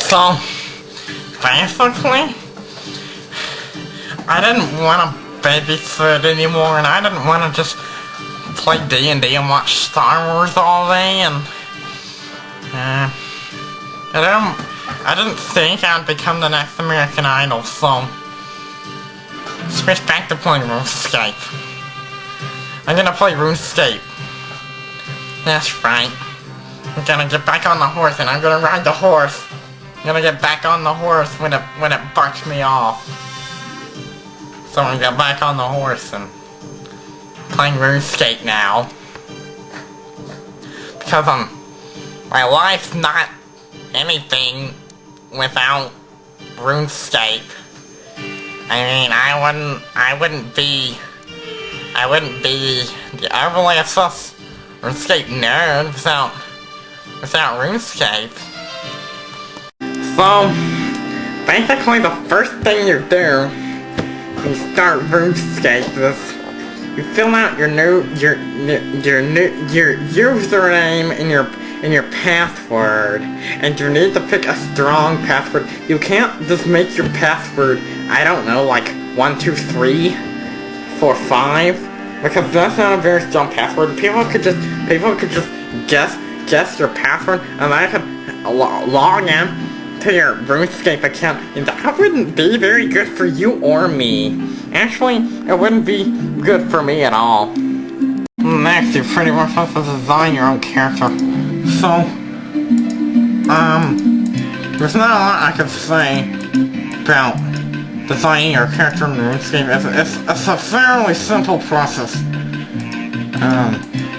So, basically, I didn't want to babysit anymore, and I didn't want to just play D&D and watch Star Wars all day, and I didn't think I'd become the next American Idol, so switch back to playing RuneScape. I'm gonna play RuneScape. That's right. I'm gonna get back on the horse, and I'm gonna ride the horse. I'm gonna get back on the horse when it barks me off. So I'm gonna get back on the horse and playing RuneScape now. Because my life's not anything without RuneScape. I mean, I wouldn't be the overly obsessed RuneScape nerd without RuneScape. So, basically the first thing you do when you start RuneScape is you fill out your username and your password, and you need to pick a strong password. You can't just make your password, I don't know, like 1, 2, 3, 4, 5, because that's not a very strong password. People could just guess your password, and I could log in to your RuneScape account, and that wouldn't be very good for you or me. Actually, it wouldn't be good for me at all. Next, you pretty much have to design your own character. So, there's not a lot I could say about designing your character in RuneScape. It's a fairly simple process.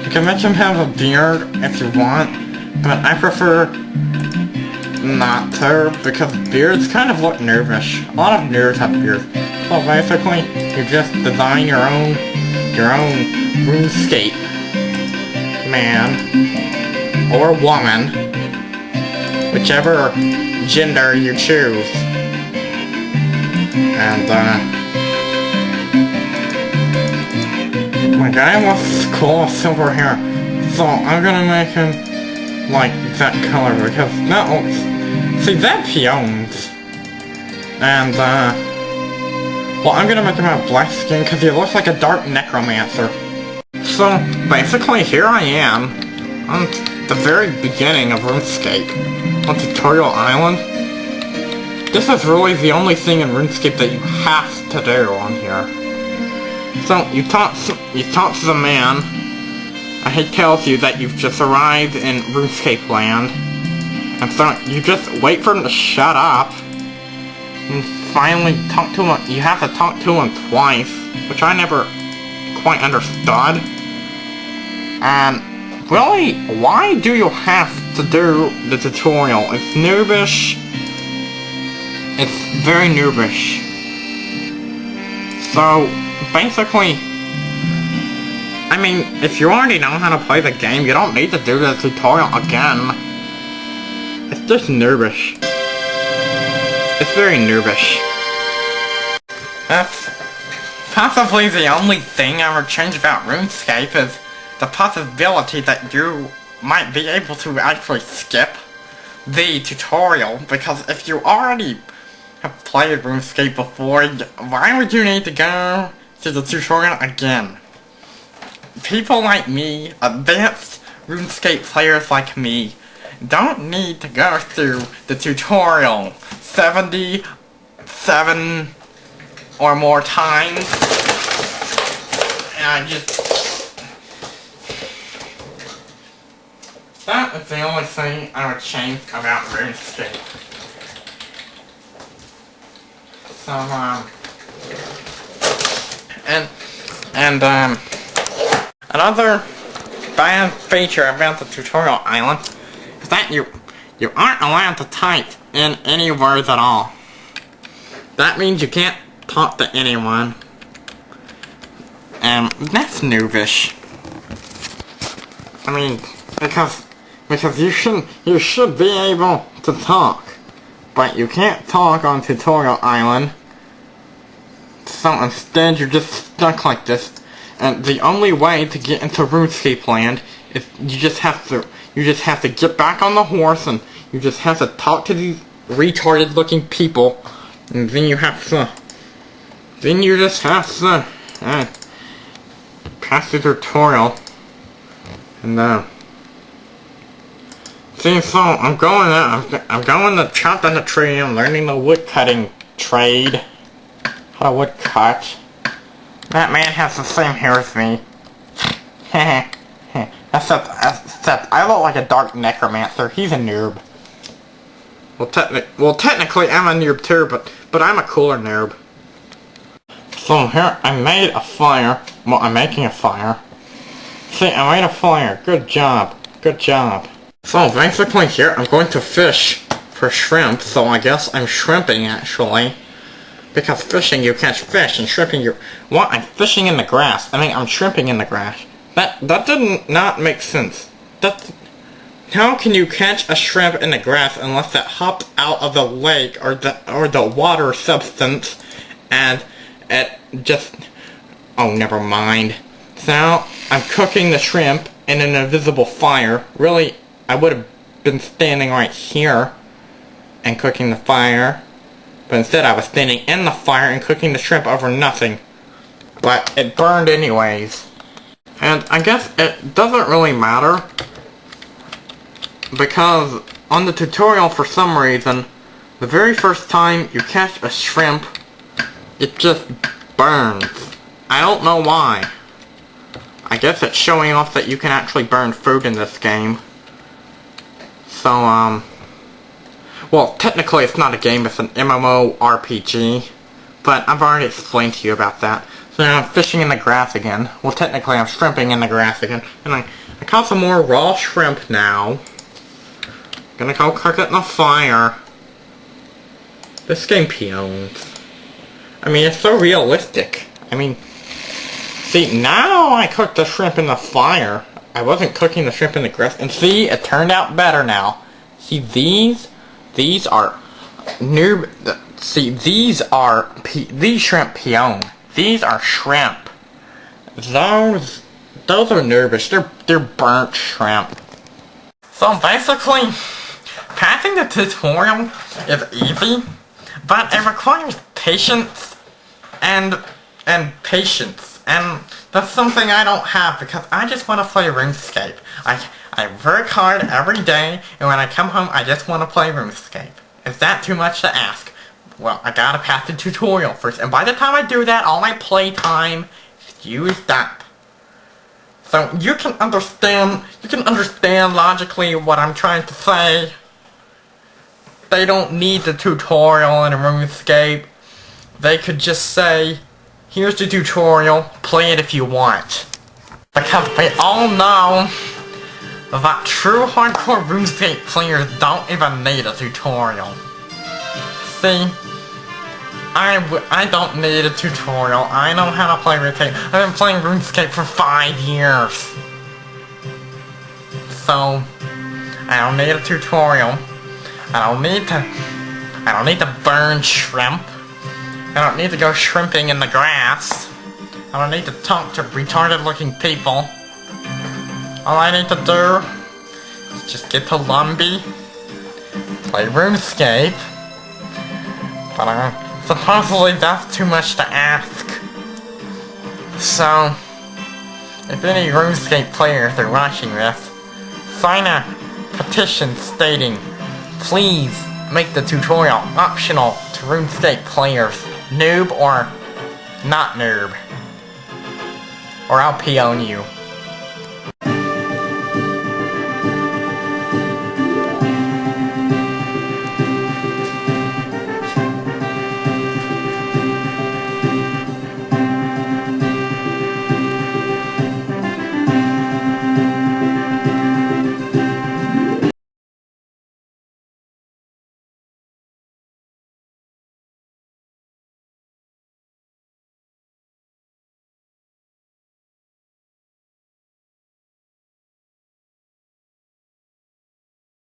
You can make him have a beard if you want, but I prefer not to, because beards kind of look nerdish. A lot of nerds have beards. So basically, you just design your own RuneScape man or woman, whichever gender you choose. And my guy was cool with silver hair, so I'm gonna make him like that color, because that looks, see, that peons. And well, I'm gonna make him have black skin because he looks like a dark necromancer. So basically, here I am on the very beginning of RuneScape on Tutorial Island. This is really the only thing in RuneScape that you have to do on here. So you talk to the man, and he tells you that you've just arrived in RuneScape land, and so you just wait for him to shut up, and finally talk to him. You have to talk to him twice, which I never quite understood. And really, why do you have to do the tutorial? It's noobish. It's very noobish. So, basically, I mean, if you already know how to play the game, you don't need to do the tutorial again. It's just noobish. It's very noobish. That's possibly the only thing I would change about RuneScape is the possibility that you might be able to actually skip the tutorial, because if you already have played RuneScape before, why would you need to go to the tutorial again? People like me, advanced RuneScape players like me, don't need to go through the tutorial 77 or more times. And I just... that is the only thing I would change about RuneScape. So, another bad feature about the tutorial island is that you aren't allowed to type in any words at all. That means you can't talk to anyone. And that's noobish. I mean, because you should be able to talk, but you can't talk on Tutorial Island. So instead, you're just stuck like this, and the only way to get into RuneScape land is you just have to get back on the horse, and you just have to talk to these retarded looking people, and then you have to, then you just have to, pass the tutorial, and see, so I'm going to chop down the tree. I'm learning the wood cutting trade, how to wood cut. That man has the same hair as me. Except I look like a dark necromancer. He's a noob. Well, technically I'm a noob too, but I'm a cooler noob. So here, I made a fire. Well, I'm making a fire. See, I made a fire. Good job. Good job. So basically here, I'm going to fish for shrimp. So I guess I'm shrimping actually. Because fishing, you catch fish, and shrimping, you... What? I'm fishing in the grass. I mean, I'm shrimping in the grass. That didn't not make sense. How can you catch a shrimp in the grass unless it hops out of the lake or the water substance, and it just... Oh, never mind. So, I'm cooking the shrimp in an invisible fire. Really, I would have been standing right here and cooking the fire. But instead I was standing in the fire and cooking the shrimp over nothing. But it burned anyways. And I guess it doesn't really matter. Because on the tutorial, for some reason, the very first time you catch a shrimp, it just burns. I don't know why. I guess it's showing off that you can actually burn food in this game. So, well, technically it's not a game, it's an MMORPG, but I've already explained to you about that. So now I'm fishing in the grass again. Well, technically I'm shrimping in the grass again, and I caught some more raw shrimp now. Gonna go cook it in the fire. This game peons. I mean, it's so realistic. I mean, see, now I cooked the shrimp in the fire. I wasn't cooking the shrimp in the grass, and see, it turned out better now. See, these are noob. See, these shrimp peon. These are shrimp. Those are noobish. They're burnt shrimp. So basically, passing the tutorial is easy, but it requires patience and patience, and that's something I don't have because I just want to play RuneScape. I work hard every day, and when I come home, I just want to play RuneScape. Is that too much to ask? Well, I gotta pass the tutorial first, and by the time I do that, all my playtime is used up. So you can understand logically what I'm trying to say. They don't need the tutorial in RuneScape. They could just say, here's the tutorial, play it if you want. Because we all know that true hardcore RuneScape players don't even need a tutorial. See, I don't need a tutorial. I know how to play RuneScape. I've been playing RuneScape for 5 years. So, I don't need a tutorial. I don't need to burn shrimp. I don't need to go shrimping in the grass. I don't need to talk to retarded looking people. All I need to do is just get to Lumbee, play RuneScape, but supposedly that's too much to ask. So, if any RuneScape players are watching this, sign a petition stating, please make the tutorial optional to RuneScape players, noob or not noob, or I'll peon you.